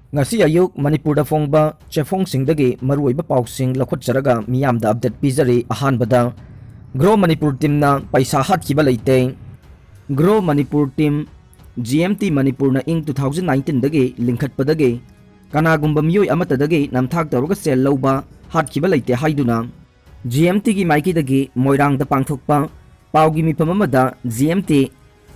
ngasi ayuk Manipur da fongba chefong singdagi maruiba pausing lakhotjaraga miyamda update pizari ahanbada Grow Manipur Teamna paisa Hatkhiba Leite Grow Manipur Team GMT Manipur na ing 2019 dagi lingkhatpadagi kanagumba miyoi amatadagi namthak tawraga sel lawba Hatkhiba Leite haiduna GMT gi maiki dagi moirang da pangthokpa paugi mifam amada GMT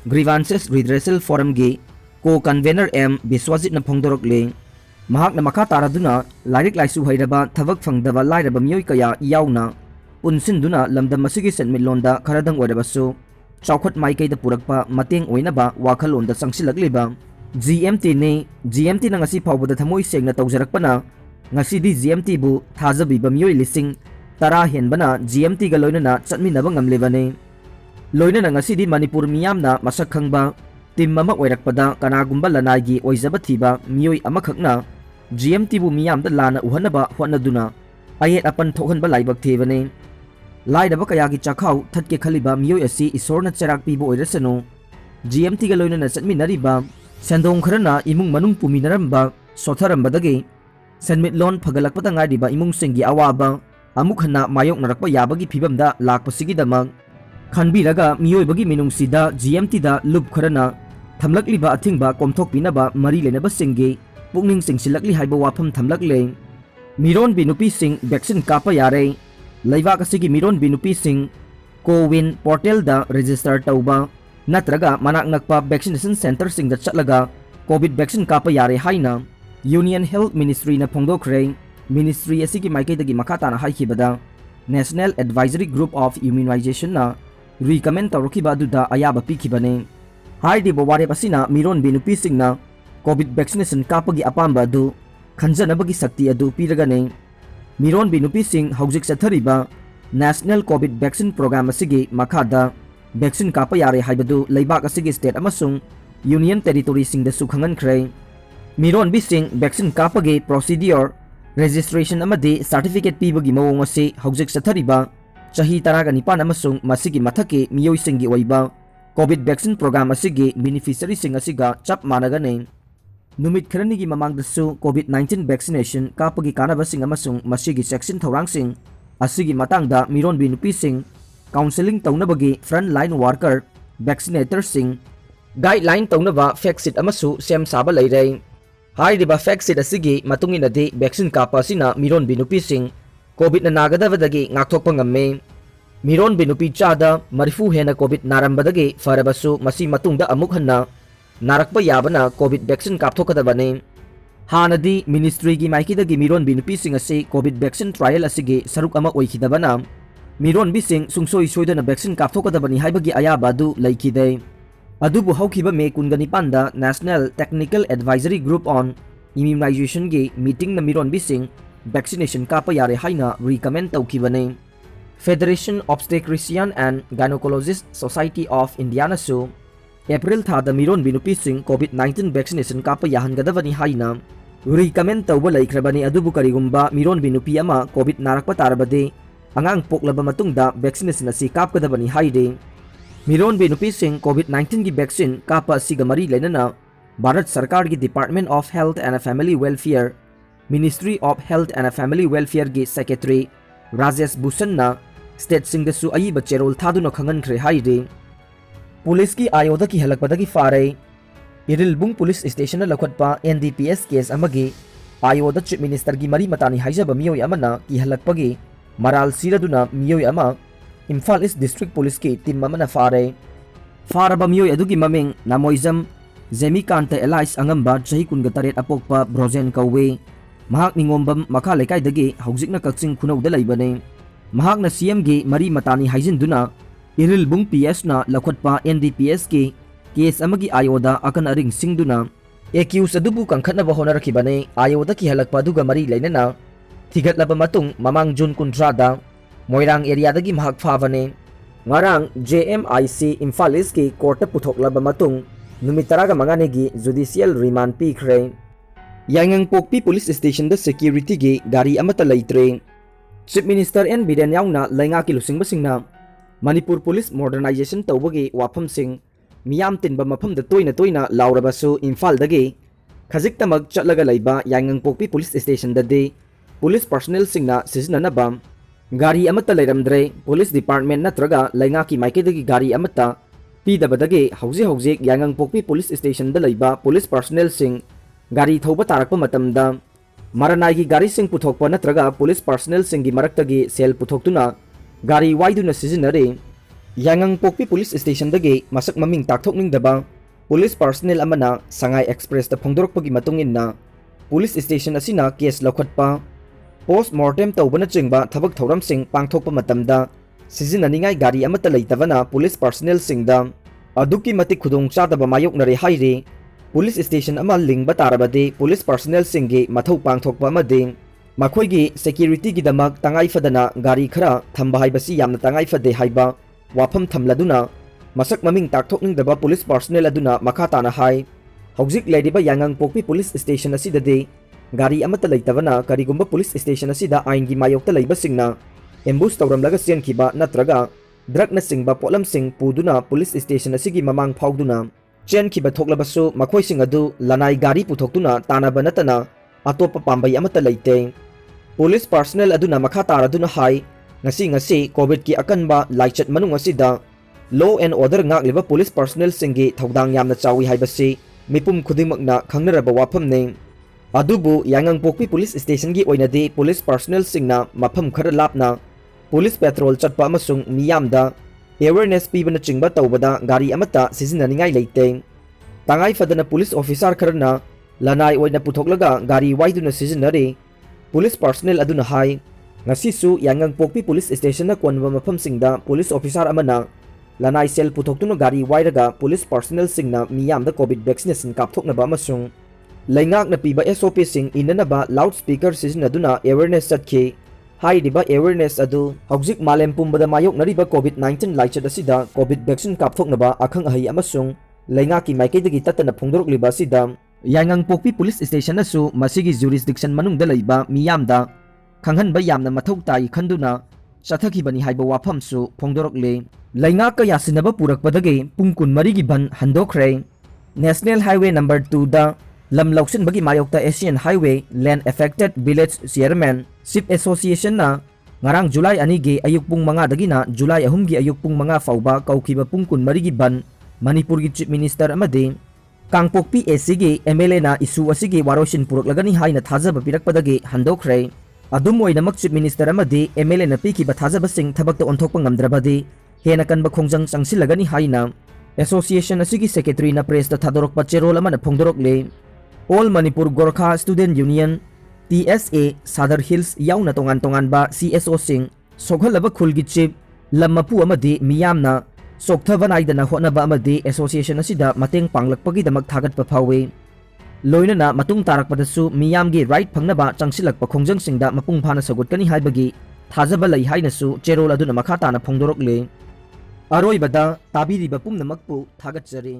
Grievances Redressal Forum gi co-convener M Biswajit na phongdorokle mahak na makha taraduna lairik laisu hairaba thabak phangdaba lairaba miyoi kaya yauna unsinduna lamdam masigi senmitlonda kharadang oirabasu chaukhot maikaida purakpa mateng oinaba wakhalonda sangsilagliba GMT ne GMT na ngasi phawbada thamoi sengna tawjarakpana ngasi di GMT bu thajabiba miyoi lising tara henbana GMT ga loinana chatminaba ngamlebane loinana ngasi di Manipur miyamna masak khangba team mama oirakpada kanagumba lanai oijaba thiba miyoi amakhakna GMT bu miyamda lana uhanaba hwanaduna ayet apan thokhanba laibak thebane laidaba kayagi chakhau thatke khaliba miyoi asi isorna cherak pibo oirasanu GMT ga loinana chatminariba sendong kharana imung manung puminaramba sotharambadagi senmitlon phagalakpata ngadiba imung singgi awaba amuk hana mayok narakpa yabagi phibamda lakpasigi damag khanbiraga miyoi bagi minungsida GMT da lub kharana thamlakliba athingba komthokpinaba mari lenaba singgi pukning singsilakli haiba wafam thamlakle miron binupi sing vaccine kapa yare laibak asigi miron binupi sing co-win portal da register tauba natraga manak nakpa vaccination center sing da chatlaga covid vaccine kapa yare haina Union Health Ministry na phongdokre ministry asigi maikai dagi makata na haikibada National Advisory Group of Immunization na recommend tawrakiba aduda ayaba pikibane haidi baware pasina miron binupi sing na COVID vaccination kapagi apamba adu khanjanabagi sakti adu piragane miron binupi sing haujik sathariba National COVID Vaccine Program asigi makhada vaccine kapa yare haibadu leibak asigi state amasung union territory sing da sukhangan khrei miron bising vaccine kapagi procedure registration amadi certificate pibagi mawong ase haujik sathariba chahi taraga nipan amasung masigi mathaki miyoi singi oiba COVID vaccine program asigi beneficiary sing asiga chap managane numit kharanigi mamangdasu COVID-19 vaccination kapagi kanabasing amasung masigi section thorangsing asigi matangda miron binupi sing counseling taunabagi frontline worker vaccinator sing guideline taunaba fact sheet amasu sem saba leirei hairiba fact sheet asigi matunginadi vaccine kapa sina miron binupi sing COVID na nagadavadagi ngakthokpa ngamme miron binupi chada marifu hena COVID narambadagi farabasu masi matungda amuk hanna narakpa yabana COVID vaccine kapthokadabane hanadi ministry gi maikidagi miron binupi sing ase COVID vaccine trial asigi saruk ama oikhidabana miron bising sungsoi soidana vaccine kapthokadabani haibagi ayaba adu laikhidai adubu haukiba me kungani panda National Technical Advisory Group on Immunization gi meeting na miron bising vaccination kapa yare haina recommend taukibane Federation Obstetrician and Gynecologist Society of Indiana su April thada miron binupi sing COVID-19 vaccination kapa yahangadavani haina recommend tawba laikhrabani adubu karigumba miron binupi ama COVID narakpa tarabade angang poklaba matungda vaccination asi kapkadavani haide miron binupi sing COVID-19 gi vaccine kapa sigamari lenana Bharat Sarkar gi Department of Health and Family Welfare Ministry of Health and Family Welfare gi Secretary Rajesh Bhushan na state sing dasu ayiba cherol thaduna khangan khre haide police की आयोदा की हलकपदगी फारे Irilbung police station लखटपा NDPS case अमगी आयोदा chief minister की मरी मतानी हाइजब मियोय अमना की हलकपगी मराल सिरदुना मियोय अमा इम्फाल ईस्ट डिस्ट्रिक्ट पुलिस की टीम अमना फारे फारबा मियोय अदुगी ममिंग नामोइजम जेमिकांत एलाइस अंगंबा चही कुनगा तरेट अपोकपा ब्रोजेन कौवे महाक निंगोम्बम मखा लेकाइदगी हौजिकना कक्सिंग खुनौदा लैबने महाकना CM गी मरी मतानी हाइजिनदुना Irilbung PS na lakhotpa NDPS ki case amagi ayoda akan aring singduna accused adubu kangkhatnaba honarakibane ayoda ki halakpa duga mari leinana thigatlaba matung mamang June 13 da moirang area dagi mahak phabane ngarang JMIC Imphal East ki court puthoklaba matung numit 15 gi judicial remand pikre yangang pokpi police station da security gi gari amata leitre chief minister N Biren yaungna lainga ki lusingba singna Manipur Police Modernization tawbagi wafam sing miyam tinba mafam da toina laurabasu Imphal dagi खजिकतमक चटलगा लैबा Yangangpokpi police station ददि police personnel सिंगना सिजननबा गाड़ी अमत्ता लैरमद्रे police department नत्रगा लैंगाकी माइकेदगी गाड़ी अमत्ता पीदबदगे हौजे हौजे यांगंगपोकपी पुलिस स्टेशन द लैबा पुलिस पर्सनल सिंग गाड़ी थौबा तारकपा मतमदा मारनाई गाड़ी सिंग पुथोकपा नत्रगा पुलिस पर्सनल सिंगी मरक्तगी सेल पुथोक्तुना गाड़ी वाइदुना सिजनरे यांगंगपोकपी पुलिस स्टेशन दगे मसक ममिंग ताकथोकनिंगदबा पुलिस पर्सनल अमना संगाई एक्सप्रेस द फोंदोरकपगी मतुंगिन्ना पुलिस स्टेशन असिना केस लौखटपा पोस्टमार्टम तौबना चिंगबा थबक थौरमसिंग पांगथोकपा मतमदा सिजननिंगाई गाड़ी अमत्ता लैतबना पुलिस पर्सनल सिंगदा अदुकी मतिक खुदोंग चादबा मायोकनरे हाइरे पुलिस स्टेशन अमा लिंगबा तारबदे पुलिस पर्सनल सिंगे मथौ पांगथोकपा अमदे मखोइगी सिक्योरिटी गिदमक तंगाई फदना गाड़ी खरा थंबा हाइबसी यामना तंगाई फदे हाइबा वाफम थमलदुना मसक ममिंग ताकथोकनिंगदबा पुलिस पर्सनल अदुना मखा ताना हाइ हौजिक लैरिबा यांगंगपोकपी पुलिस स्टेशन असिददे गाड़ी अमत्ता लैतबना करिगुंबा पुलिस स्टेशन असिदा आइनगी मायोक्ता लैबसिंगना एम्बुश तौरमलगा चेनखिबा नत्रगा ड्रगना सिंगबा पोलमसिंग पुदुना पुलिस स्टेशन असिगी ममांग फाउदुना चेनखिबा थोकलबसु मखोइसिंग अदु लनाई गाड़ी पुथोक्तुना तानाबा नतना अतोप्पा पाम्बई अमत्ता लैते पुलिस पर्सनल अदुना मखा तारदुना हाइ ngasi कोविड की अकनबा लाइचत मनुंग असिदा law and order ngakliba police personnel सिंगी थौदांग यामना चावी हाइबसी मिपुम खुदिमकना खंगनरबा वाफमने अदुबु यांगंगपोकपी पुलिस स्टेशन की ओइनदि पुलिस पर्सनल सिंगना मफम खर लापना पुलिस पेट्रोल चटपा अमसुंग मियामदा अवेयरनेस पीबना चिंगबा तौबदा गाड़ी अमत्ता सिजननिंगाई लैते तंगाई फदना पुलिस ऑफिसर खरना लनाई ओइना पुथोकलगा गाड़ी वाइदुना सिजनरे पुलिस पर्सनल अदुना हाइ ngasisu यांगंगपोकपी पुलिस स्टेशन ना कोनबा मफमसिंगदा पुलिस ऑफिसर अमना लनाई सेल पुथोक्तुना गाड़ी वाइरगा पुलिस पर्सनल सिंगना मियामदा कोविड वैक्सीनेशन कापथोकनबा अमसुंग लैंगाकना पीबा एसओपी सिंग इननबा लाउड स्पीकर सिजनदुना अवेयरनेस चटखि हाइरिबा अवेयरनेस अदु हौजिक मालेम पुंबदा मायोकनरिबा कोविड 19 लाइचत असिदा कोविड वैक्सीन कापथोकनबा अखंग अहै अमसुंग लैंगाकी माइकेदगी ततना फोंदोरकलिबा असिदा यांगंगपोकपी पुलिस स्टेशन असु मसिगी जुरिसडिक्शन मनुंगदा लैबा मियामदा खंगहनबा यामना मथौ ताई खंदुना चथखिबनी हाइबा वाफमसु फोंदोरकले लैंगाक यासिनबा पुरकपदगे पुंग कुनमरिगी बन हंदोखरे नेशनल हाईवे नंबर 2 दा लम लौसनबगी मायोक्ता Asian highway land affected village chairmanship association ना ngarang जुलाई 2 गे अयुक पुंग 5 दगिना जुलाई 3 गे अयुक पुंग 5 फाउबा कौखिबा पुंग कुनमरिगी बन मणिपुर की चीफ मिनिस्टर अमदे कांगपोकपी एसी गे एमएलए ना इशू असिगे वारोसिन पुरकलगनी हाइना थाजबा पिरकपदगे हंदोखरे अदुम ओइनमक चीफ मिनिस्टर अमदे एमएलए ना पीखिबा थाजबसिंग थबकता ओंथोकपा ngamdrabadi हेना कनबा खोंजंग चंगसिलगनी हाइना एसोसिएशन असिगी सेक्रेटरी ना प्रेस दा थादोरकपा चेरोल अमना फोंदोरकले all Manipur Gorkha student union TSA Sadar hills याउना तोंगान तोंगानबा CSO सिंग सोखलबा खुलगी चीफ लम्मपु अमदे मियामना सोक्थबा नाइदना होनबा अमदे एसोसिएशन असिदा मतेंग पांगलकपगिदमक थागतपा फावे लोइनना मतुंग तारकपदसु मियामगी राइट फंगनबा चंगसिलकपा खोंजंगसिंगदा मपुंग फाना सगुतकनी हाइबगी थाजबा लೈ हाइनसु चेरोल अदुना मखा ताना फोंदोरकले अरोइबदा ताबिरिबा पुमनमकपु थागतजरे।